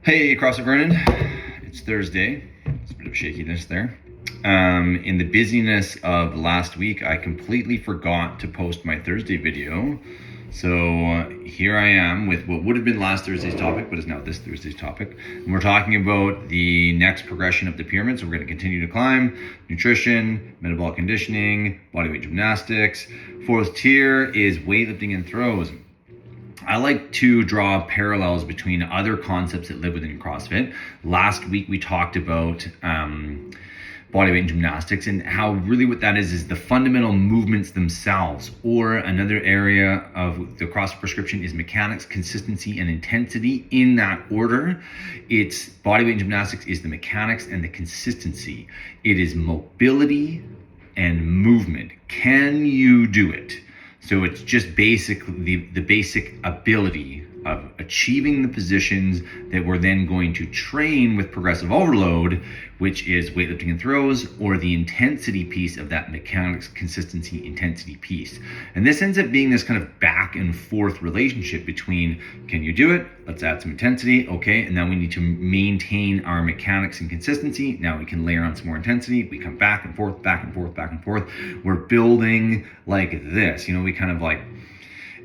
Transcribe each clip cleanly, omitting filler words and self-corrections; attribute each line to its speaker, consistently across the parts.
Speaker 1: Hey, CrossFit Vernon. It's Thursday. It's a bit of shakiness there. In the busyness of last week, I completely forgot to post my Thursday video. So here I am with what would have been last Thursday's topic, but is now this Thursday's topic. And we're talking about the next progression of the pyramid. So we're going to continue to climb: nutrition, metabolic conditioning, bodyweight gymnastics. Fourth tier is weightlifting and throws. I like to draw parallels between other concepts that live within CrossFit. Last week we talked about bodyweight and gymnastics, and how really what that is the fundamental movements themselves. Or another area of the CrossFit prescription is mechanics, consistency, and intensity. In that order, it's bodyweight and gymnastics is the mechanics and the consistency. It is mobility and movement. Can you do it? So it's just basically the basic ability of achieving the positions that we're then going to train with progressive overload, which is weightlifting and throws, or the intensity piece of that mechanics, consistency, intensity piece. And this ends up being this kind of back and forth relationship between, can you do it? Let's add some intensity. Okay, and then we need to maintain our mechanics and consistency. Now we can layer on some more intensity. We come back and forth, back and forth, back and forth. We're building like this. We kind of like,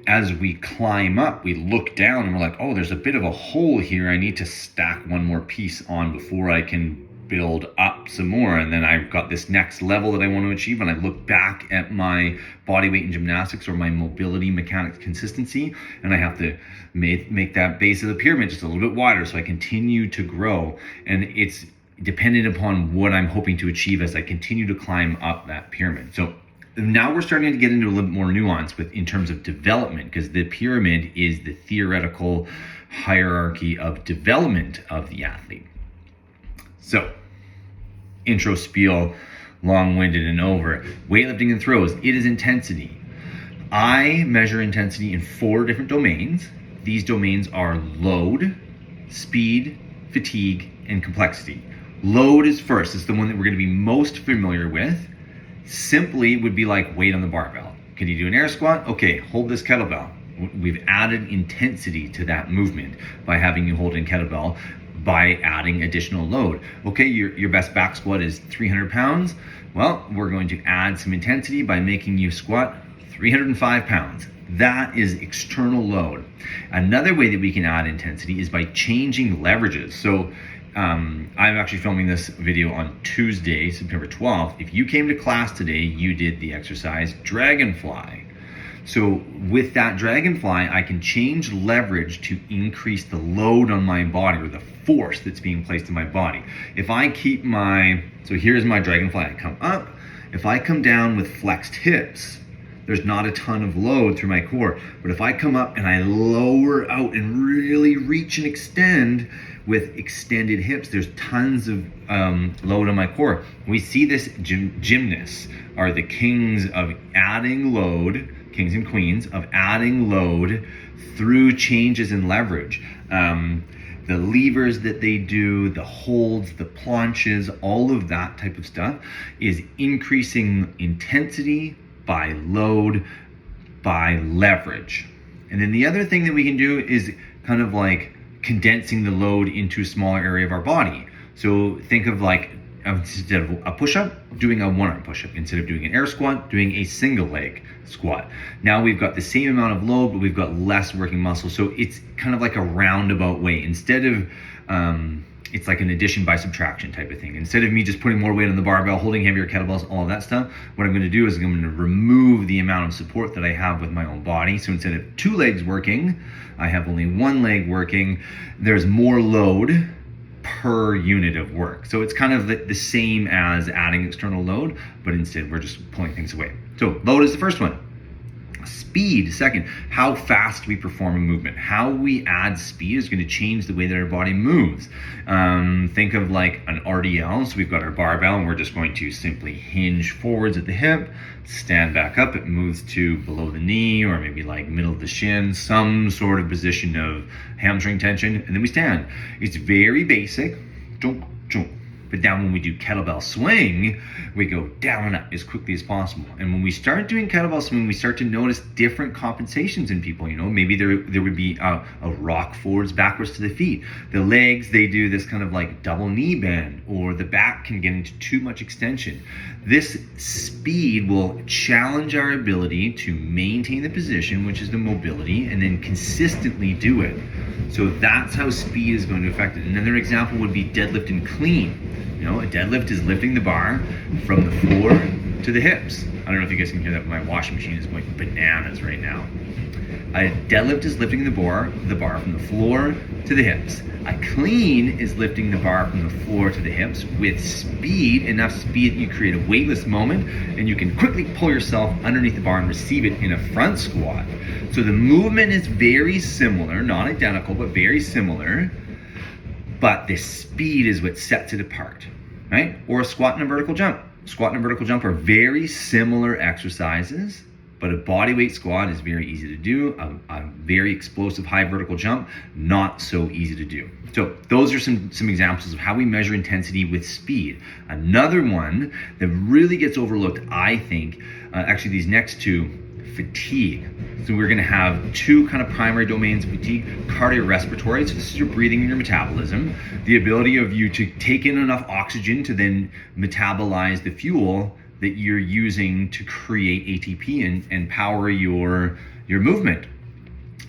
Speaker 1: as we climb up, we look down and we're like, oh, there's a bit of a hole here. I need to stack one more piece on before I can build up some more. And then I've got this next level that I want to achieve. And I look back at my body weight and gymnastics, or my mobility, mechanics, consistency, and I have to make that base of the pyramid just a little bit wider so I continue to grow. And it's dependent upon what I'm hoping to achieve as I continue to climb up that pyramid. So now we're starting to get into a little bit more nuance in terms of development, because the pyramid is the theoretical hierarchy of development of the athlete. So, intro spiel, long-winded and over. Weightlifting and throws, it is intensity. I measure intensity in 4 different domains. These domains are load, speed, fatigue, and complexity. Load is first. It's the one that we're going to be most familiar with. Simply would be like weight on the barbell. Can you do an air squat? Okay, hold this kettlebell. We've added intensity to that movement by having you hold in kettlebell, by adding additional load. Okay, your best back squat is 300 pounds. Well, we're going to add some intensity by making you squat 305 pounds. That is external load. Another way that we can add intensity is by changing leverages. So I'm actually filming this video on Tuesday, September 12th. If you came to class today, you did the exercise Dragonfly. So with that Dragonfly, I can change leverage to increase the load on my body, or the force that's being placed in my body. If I keep so here's my Dragonfly. I come up. If I come down with flexed hips, there's not a ton of load through my core. But if I come up and I lower out and really reach and extend with extended hips, there's tons of load on my core. We see this, gymnasts are the kings of adding load, kings and queens of adding load through changes in leverage. The levers that they do, the holds, the planches, all of that type of stuff is increasing intensity by load, by leverage. And then the other thing that we can do is kind of like condensing the load into a smaller area of our body. So think of like, instead of a push-up, doing a one-arm push-up. Instead of doing an air squat, doing a single leg squat. Now we've got the same amount of load, but we've got less working muscle. So it's kind of like a roundabout way. Instead of, it's like an addition by subtraction type of thing. Instead of me just putting more weight on the barbell, holding heavier kettlebells, all of that stuff, what I'm going to do is I'm going to remove the amount of support that I have with my own body. So instead of 2 legs working, I have only 1 leg working. There's more load per unit of work. So it's kind of the same as adding external load, but instead we're just pulling things away. So load is the first one. Speed, second. How fast we perform a movement. How we add speed is going to change the way that our body moves. Think of like an RDL. So we've got our barbell and we're just going to simply hinge forwards at the hip, stand back up. It moves to below the knee, or maybe like middle of the shin, some sort of position of hamstring tension, and then we stand. It's very basic. But then when we do kettlebell swing, we go down and up as quickly as possible. And when we start doing kettlebell swing, we start to notice different compensations in people. Maybe there would be a rock forwards, backwards to the feet. The legs, they do this kind of like double knee bend, or the back can get into too much extension. This speed will challenge our ability to maintain the position, which is the mobility, and then consistently do it. So that's how speed is going to affect it. Another example would be deadlift and clean. A deadlift is lifting the bar from the floor to the hips. I don't know if you guys can hear that, but my washing machine is going bananas right now. A deadlift is lifting the bar from the floor to the hips. A clean is lifting the bar from the floor to the hips with speed, enough speed that you create a weightless moment, and you can quickly pull yourself underneath the bar and receive it in a front squat. So the movement is very similar, not identical, but very similar. But the speed is what sets it apart, right? Or a squat and a vertical jump. Squat and a vertical jump are very similar exercises, but a bodyweight squat is very easy to do. A very explosive high vertical jump, not so easy to do. So those are some examples of how we measure intensity with speed. Another one that really gets overlooked, I think, actually these next two, fatigue. So we're going to have two kind of primary domains of fatigue: cardiorespiratory, so this is your breathing and your metabolism, the ability of you to take in enough oxygen to then metabolize the fuel that you're using to create ATP and power your movement.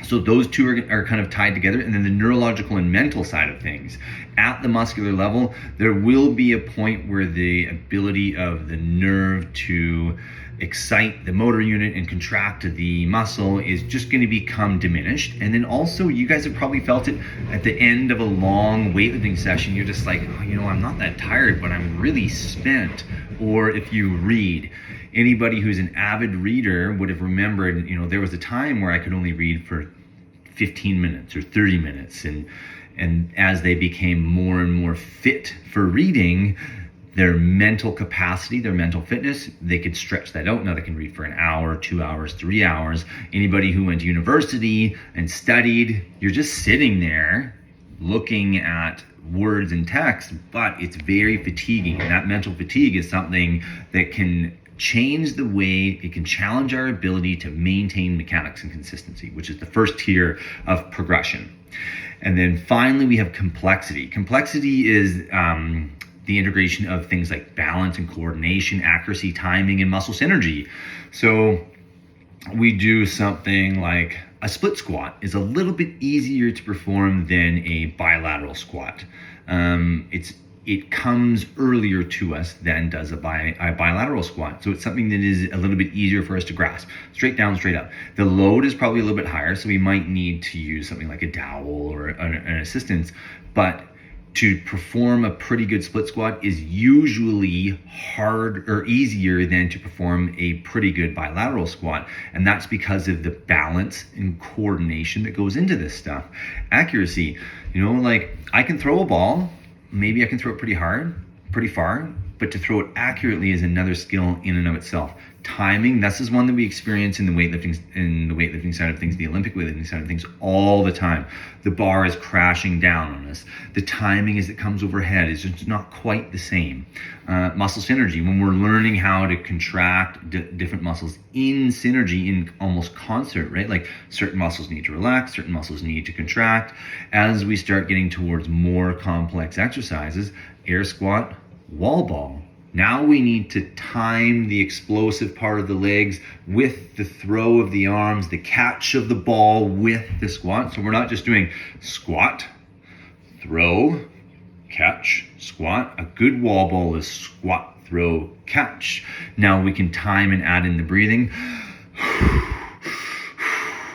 Speaker 1: So those two are kind of tied together. And then the neurological and mental side of things. At the muscular level, there will be a point where the ability of the nerve to excite the motor unit and contract the muscle is just going to become diminished. And then also, you guys have probably felt it at the end of a long weightlifting session. You're just like, I'm not that tired, but I'm really spent. Or if you read, anybody who's an avid reader would have remembered, there was a time where I could only read for 15 minutes or 30 minutes. And as they became more and more fit for reading, their mental capacity, their mental fitness, they could stretch that out. Now they can read for an hour, 2 hours, 3 hours. Anybody who went to university and studied, you're just sitting there looking at words and text, but it's very fatiguing. And that mental fatigue is something that can change the way it can challenge our ability to maintain mechanics and consistency, which is the first tier of progression. And then finally, we have complexity. Complexity is the integration of things like balance and coordination, accuracy, timing, and muscle synergy. So we do something like a split squat is a little bit easier to perform than a bilateral squat. It comes earlier to us than does a bilateral squat. So it's something that is a little bit easier for us to grasp. Straight down, straight up. The load is probably a little bit higher, so we might need to use something like a dowel or an assistance. But to perform a pretty good split squat is usually hard or easier than to perform a pretty good bilateral squat. And that's because of the balance and coordination that goes into this stuff. Accuracy, like I can throw a ball, maybe I can throw it pretty hard, pretty far, but to throw it accurately is another skill in and of itself. Timing, this is one that we experience in the weightlifting side of things, the Olympic weightlifting side of things, all the time. The bar is crashing down on us. The timing as it comes overhead is just not quite the same. Muscle synergy, when we're learning how to contract different muscles in synergy, in almost concert, right? Like certain muscles need to relax, certain muscles need to contract. As we start getting towards more complex exercises, air squat, wall ball. Now we need to time the explosive part of the legs with the throw of the arms, the catch of the ball with the squat. So we're not just doing squat, throw, catch, squat. A good wall ball is squat, throw, catch. Now we can time and add in the breathing.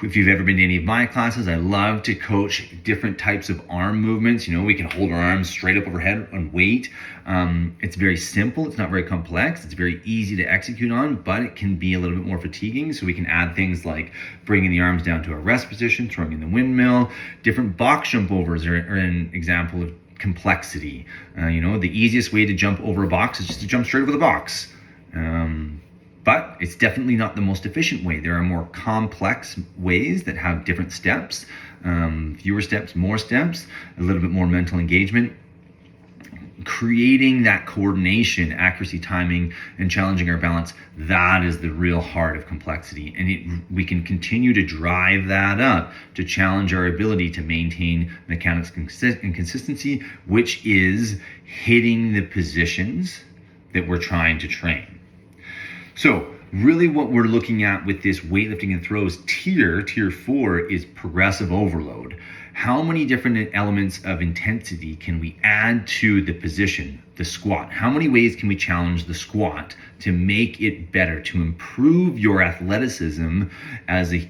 Speaker 1: If you've ever been to any of my classes, I love to coach different types of arm movements. We can hold our arms straight up overhead on weight. It's very simple. It's not very complex. It's very easy to execute on, but it can be a little bit more fatiguing. So we can add things like bringing the arms down to a rest position, throwing in the windmill. Different box jump overs are an example of complexity. The easiest way to jump over a box is just to jump straight over the box. But it's definitely not the most efficient way. There are more complex ways that have different steps, fewer steps, more steps, a little bit more mental engagement. creating that coordination, accuracy, timing, and challenging our balance, that is the real heart of complexity. And we can continue to drive that up to challenge our ability to maintain mechanics and consistency, which is hitting the positions that we're trying to train. So really what we're looking at with this weightlifting and throws tier 4 is progressive overload. How many different elements of intensity can we add to the position, the squat? How many ways can we challenge the squat to make it better, to improve your athleticism as an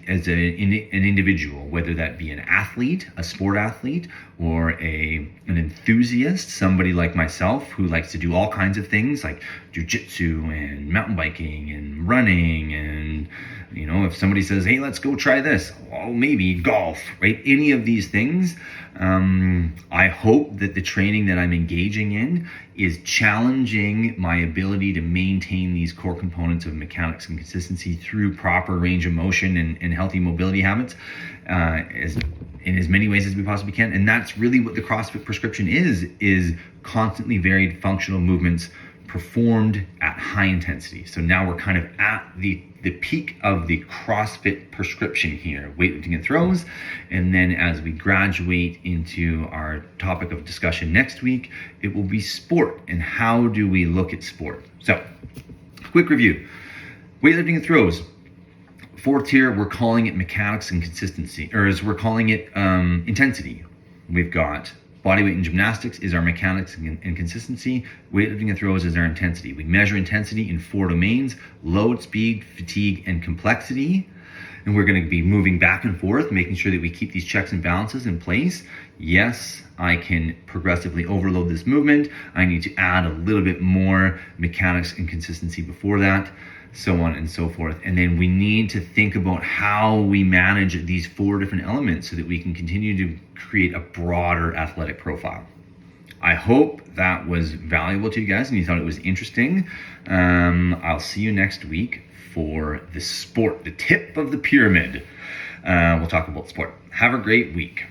Speaker 1: individual, whether that be an athlete, a sport athlete, or an enthusiast, somebody like myself who likes to do all kinds of things like jujitsu and mountain biking and running, and if somebody says, hey, let's go try this, well, maybe golf, right? Any of these things. I hope that the training that I'm engaging in is challenging my ability to maintain these core components of mechanics and consistency through proper range of motion and healthy mobility habits in as many ways as we possibly can. And that's really what the CrossFit prescription is constantly varied functional movements performed at high intensity. So now we're kind of at the peak of the CrossFit prescription here, weightlifting and throws. And then as we graduate into our topic of discussion next week, it will be sport and how do we look at sport. So quick review, weightlifting and throws. 4th tier, we're calling it mechanics and consistency, or as we're calling it intensity. We've got bodyweight and gymnastics is our mechanics and consistency. Weightlifting and throws is our intensity. We measure intensity in 4 domains: load, speed, fatigue, and complexity. And we're going to be moving back and forth, making sure that we keep these checks and balances in place. Yes, I can progressively overload this movement. I need to add a little bit more mechanics and consistency before that, so on and so forth. And then we need to think about how we manage these 4 different elements so that we can continue to create a broader athletic profile. I hope that was valuable to you guys and you thought it was interesting. I'll see you next week for the sport, the tip of the pyramid. We'll talk about sport. Have a great week.